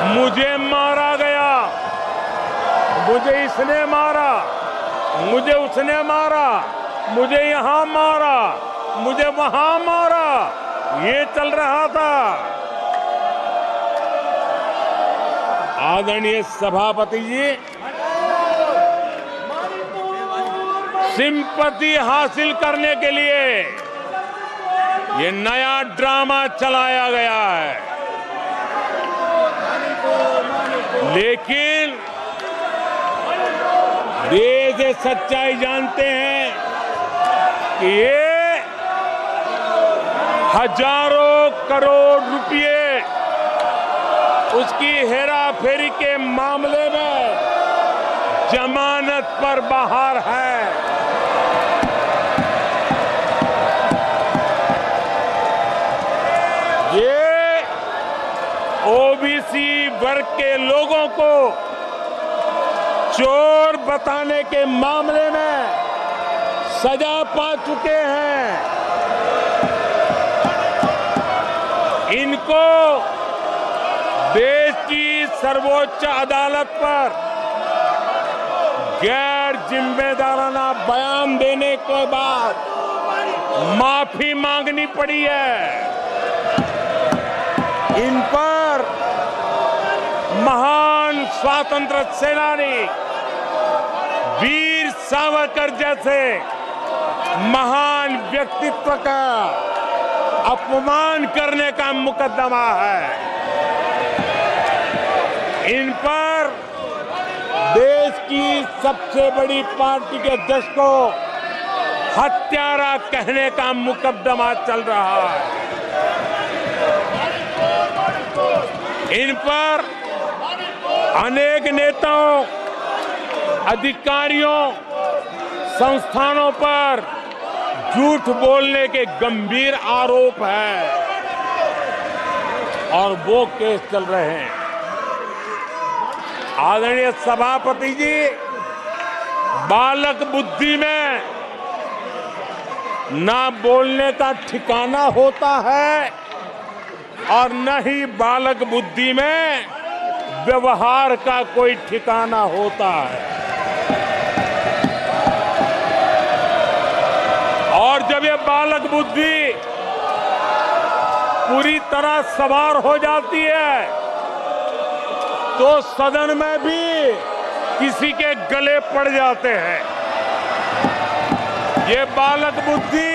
मुझे मारा गया, मुझे इसने मारा, मुझे उसने मारा, मुझे यहां मारा, मुझे वहां मारा, ये चल रहा था। आदरणीय सभापति जी, सिंपैथी हासिल करने के लिए ये नया ड्रामा चलाया गया है, लेकिन देश ये सच्चाई जानते हैं कि ये हजारों करोड़ रुपए उसकी हेराफेरी के मामले में जमानत पर बाहर है। ये ओबीसी वर्ग के लोगों को चोर बताने के मामले में सजा पा चुके हैं। इनको देश की सर्वोच्च अदालत पर गैर जिम्मेदाराना बयान देने के बाद माफी मांगनी पड़ी है। इन पर महान स्वातंत्र सेनानी वीर सावरकर जैसे महान व्यक्तित्व का अपमान करने का मुकदमा है। इन पर देश की सबसे बड़ी पार्टी के अध्यक्ष को हत्यारा कहने का मुकदमा चल रहा है। इन पर अनेक नेताओं, अधिकारियों, संस्थानों पर झूठ बोलने के गंभीर आरोप हैं और वो केस चल रहे हैं। आदरणीय सभापति जी, बालक बुद्धि में ना बोलने का ठिकाना होता है और न ही बालक बुद्धि में व्यवहार का कोई ठिकाना होता है। और जब ये बालक बुद्धि पूरी तरह सवार हो जाती है तो सदन में भी किसी के गले पड़ जाते हैं। ये बालक बुद्धि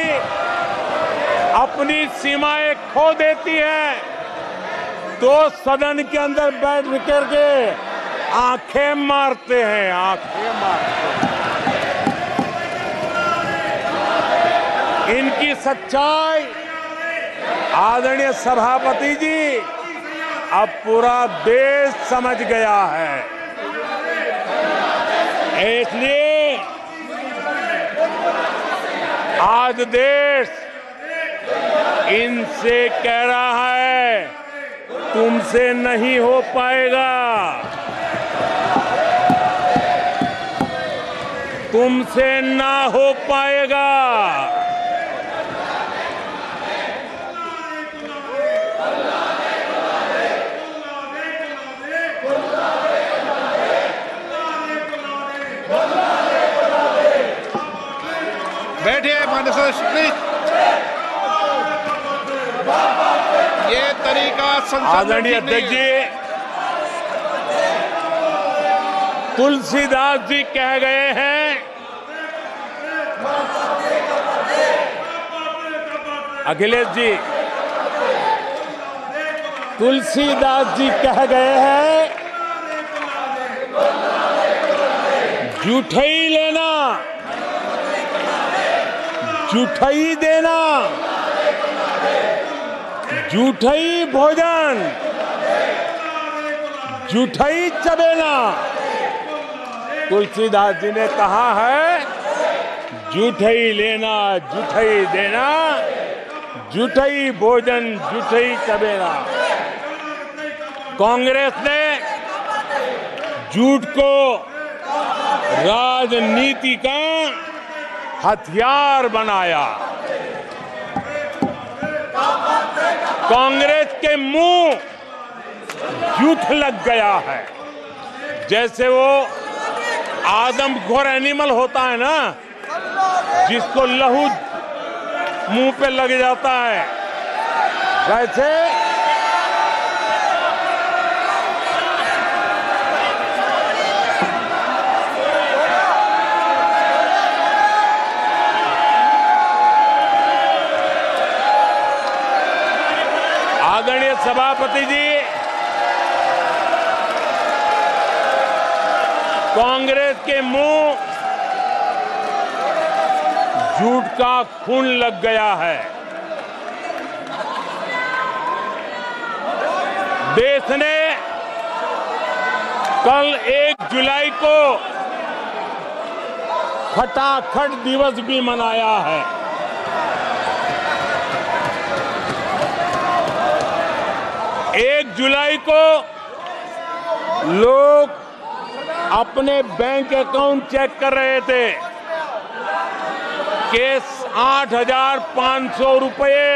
अपनी सीमाएं खो देती है तो सदन के अंदर बैठ करके आंखें मारते हैं, आंखें मारते हैं। इनकी सच्चाई आदरणीय सभापति जी अब पूरा देश समझ गया है। इसलिए आज देश इनसे कह रहा है तुमसे नहीं हो पाएगा, तुमसे ना हो पाएगा। बैठिए माननीय सदस्य, ये तरीका संसद आदरणीय अध्यक्ष जी, तुलसीदास जी कह गए हैं, अखिलेश जी, तुलसीदास जी कह गए हैं, जूठई लेना जूठई देना, जूठई भोजन जूठई चबेना। तुलसीदास जी ने कहा है जूठई लेना जूठई देना, जूठई भोजन जूठई चबेना। कांग्रेस ने झूठ को राजनीति का हथियार बनाया। कांग्रेस के मुंह झूठ लग गया है। जैसे वो आदमखोर एनिमल होता है ना, जिसको लहू मुंह पे लग जाता है, वैसे आदरणीय सभापति जी, कांग्रेस के मुंह झूठ का खून लग गया है। देश ने कल 1 जुलाई को खटाखट दिवस भी मनाया है। एक जुलाई को लोग अपने बैंक अकाउंट चेक कर रहे थे कि 8,500 रुपये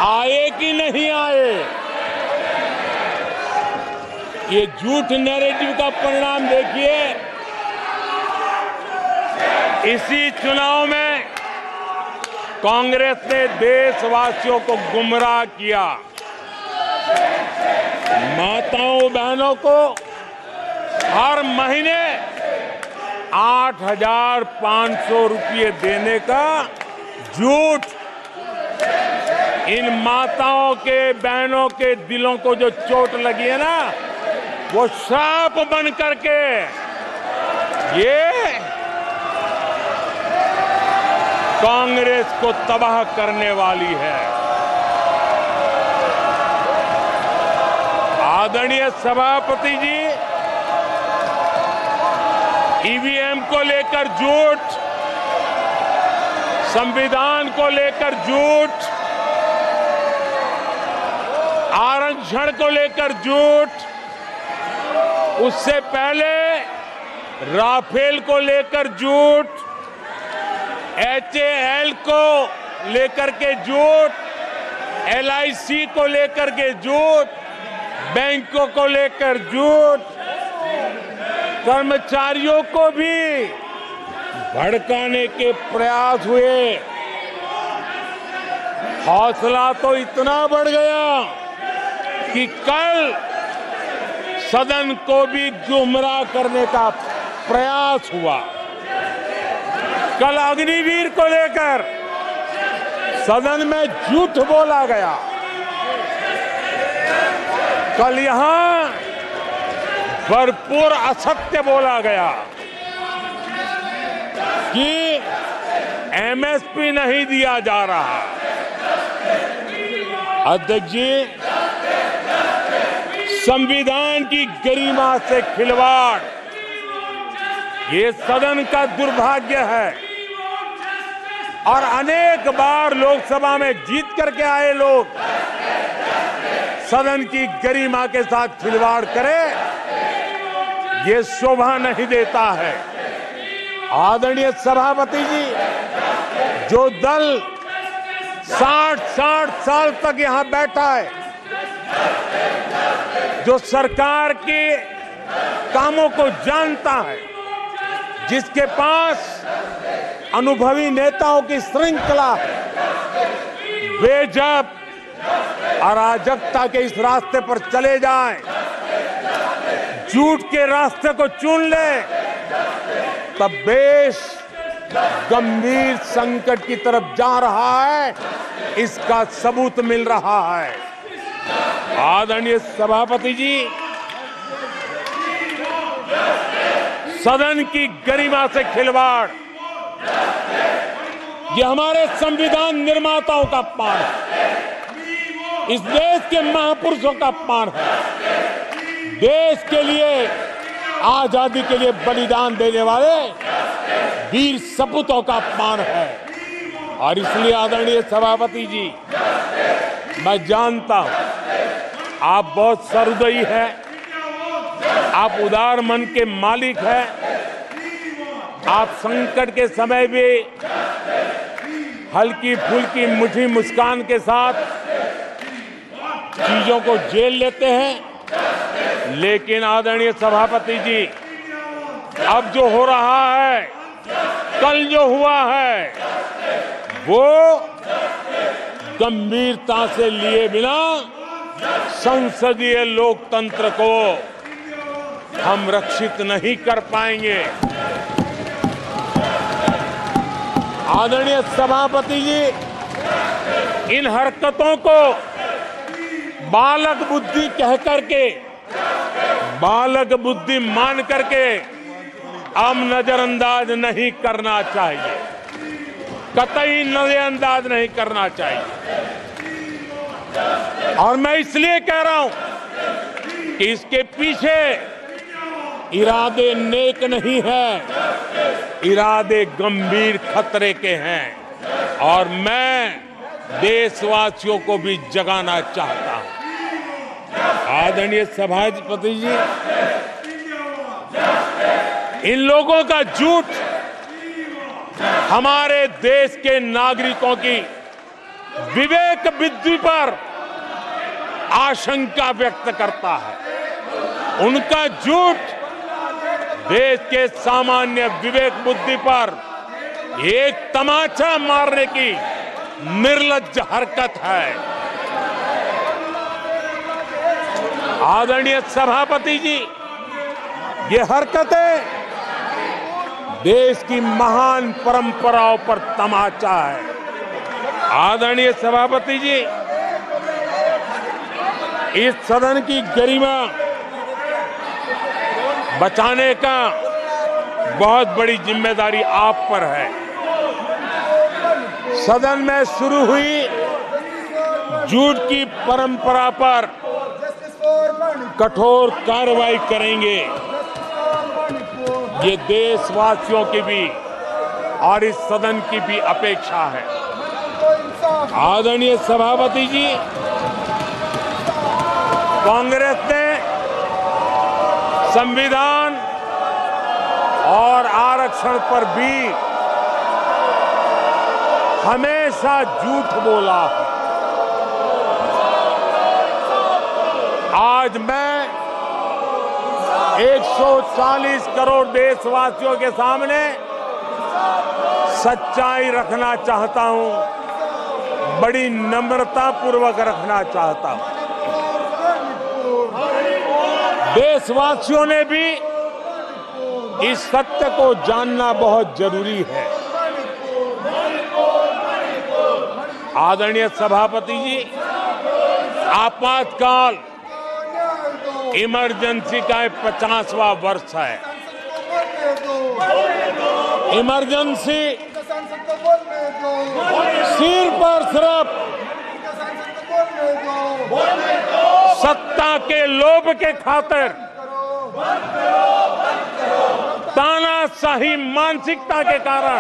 आए कि नहीं आए। ये झूठ नैरेटिव का परिणाम देखिए। इसी चुनाव में कांग्रेस ने देशवासियों को गुमराह किया। माताओं बहनों को हर महीने 8,500 रुपये देने का झूठ। इन माताओं के बहनों के दिलों को जो चोट लगी है ना, वो श्राप बन करके ये कांग्रेस को तबाह करने वाली है। आदरणीय सभापति जी, ईवीएम को लेकर झूठ, संविधान को लेकर झूठ, आरक्षण को लेकर झूठ, उससे पहले राफेल को लेकर झूठ, HAL को लेकर के झूठ, LIC को लेकर के झूठ, बैंकों को लेकर झूठ, कर्मचारियों को भी भड़काने के प्रयास हुए। हौसला तो इतना बढ़ गया कि कल सदन को भी गुमराह करने का प्रयास हुआ। कल अग्निवीर को लेकर सदन में झूठ बोला गया। कल यहां भरपूर असत्य बोला गया कि MSP नहीं दिया जा रहा। अध्यक्ष जी, संविधान की गरिमा से खिलवाड़ ये सदन का दुर्भाग्य है। और अनेक बार लोकसभा में जीत करके आए लोग सदन की गरिमा के साथ खिलवाड़ करें, ये शोभा नहीं देता है। आदरणीय सभापति जी, जो दल 60 साल तक यहां बैठा है, जो सरकार के कामों को जानता है, जिसके पास अनुभवी नेताओं की श्रृंखला है, वे जब अराजकता के इस रास्ते पर चले जाएं, झूठ के रास्ते को चुन ले, तब देश गंभीर संकट की तरफ जा रहा है। इसका सबूत मिल रहा है। आदरणीय सभापति जी, सदन की गरिमा से खिलवाड़ ये हमारे संविधान निर्माताओं का अपमान है। इस देश के महापुरुषों का अपमान है। देश के लिए, आजादी के लिए बलिदान देने वाले वीर सपूतों का अपमान है। और इसलिए आदरणीय सभापति जी, मैं जानता हूं आप बहुत सहृदयी हैं, आप उदार मन के मालिक हैं। आप संकट के समय भी हल्की फुल्की मीठी मुस्कान के साथ चीजों को झेल लेते हैं, लेकिन आदरणीय सभापति जी, अब जो हो रहा है, कल जो हुआ है, वो गंभीरता से लिए बिना संसदीय लोकतंत्र को हम रक्षित नहीं कर पाएंगे। आदरणीय सभापति जी, इन हरकतों को बालक बुद्धि कह करके, बालक बुद्धि मान करके हम नजरअंदाज नहीं करना चाहिए, कतई नजरअंदाज नहीं करना चाहिए। और मैं इसलिए कह रहा हूं कि इसके पीछे इरादे नेक नहीं है, इरादे गंभीर खतरे के हैं, और मैं देशवासियों को भी जगाना चाहता हूं। आदरणीय सभापति जी, इन लोगों का झूठ हमारे देश के नागरिकों की विवेक बुद्धि पर आशंका व्यक्त करता है। उनका झूठ देश के सामान्य विवेक बुद्धि पर एक तमाचा मारने की निर्लज्ज हरकत है। आदरणीय सभापति जी, ये हरकतें देश की महान परंपराओं पर तमाचा है। आदरणीय सभापति जी, इस सदन की गरिमा बचाने का बहुत बड़ी जिम्मेदारी आप पर है। सदन में शुरू हुई झूठ की परंपरा पर कठोर कार्रवाई करेंगे, ये देशवासियों की भी और इस सदन की भी अपेक्षा है। आदरणीय सभापति जी, कांग्रेस ने संविधान और आरक्षण पर भी हमेशा झूठ बोला है। आज मैं 140 करोड़ देशवासियों के सामने सच्चाई रखना चाहता हूं, बड़ी नम्रता पूर्वक रखना चाहता हूं। देशवासियों ने भी इस सत्य को जानना बहुत जरूरी है। आदरणीय सभापति जी, आपातकाल इमरजेंसी का 50वां वर्ष है। इमरजेंसी सिर पर सिर्फ सत्ता के लोभ के खातिर, तानाशाही मानसिकता के कारण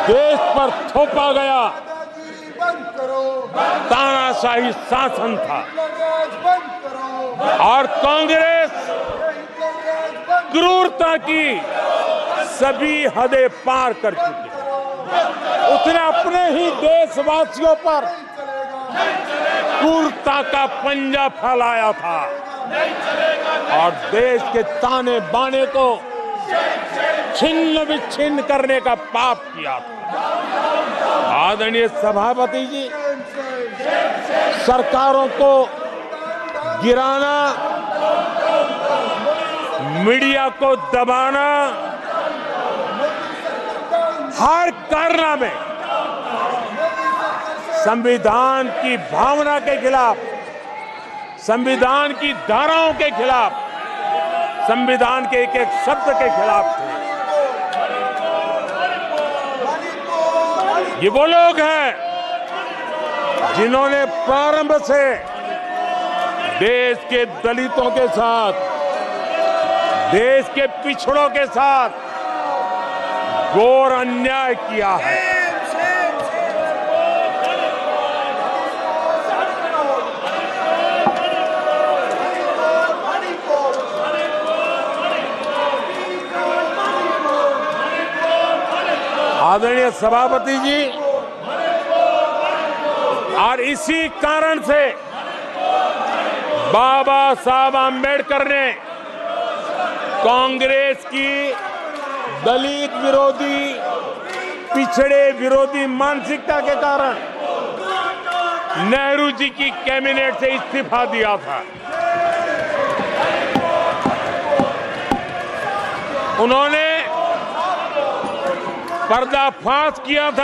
देश पर थोपा गया तानाशाही शासन था, और कांग्रेस क्रूरता की सभी हदें पार कर चुकी है। उसने अपने ही देशवासियों पर क्रूरता का पंजा फैलाया था और देश के ताने बाने को छिन्न विच्छिन्न करने का पाप किया था। आदरणीय सभापति जी, सरकारों को गिराना, मीडिया को दबाना, हर कारनामे संविधान की भावना के खिलाफ, संविधान की धाराओं के खिलाफ, संविधान के एक एक शब्द के खिलाफ थे। ये वो लोग हैं जिन्होंने प्रारंभ से देश के दलितों के साथ, देश के पिछड़ों के साथ घोर अन्याय किया है। आदरणीय सभापति जी, और इसी कारण से बाबा साहब आम्बेडकर ने कांग्रेस की दलित विरोधी, पिछड़े विरोधी मानसिकता के कारण नेहरू जी की कैबिनेट से इस्तीफा दिया था। उन्होंने पर्दाफाश किया था।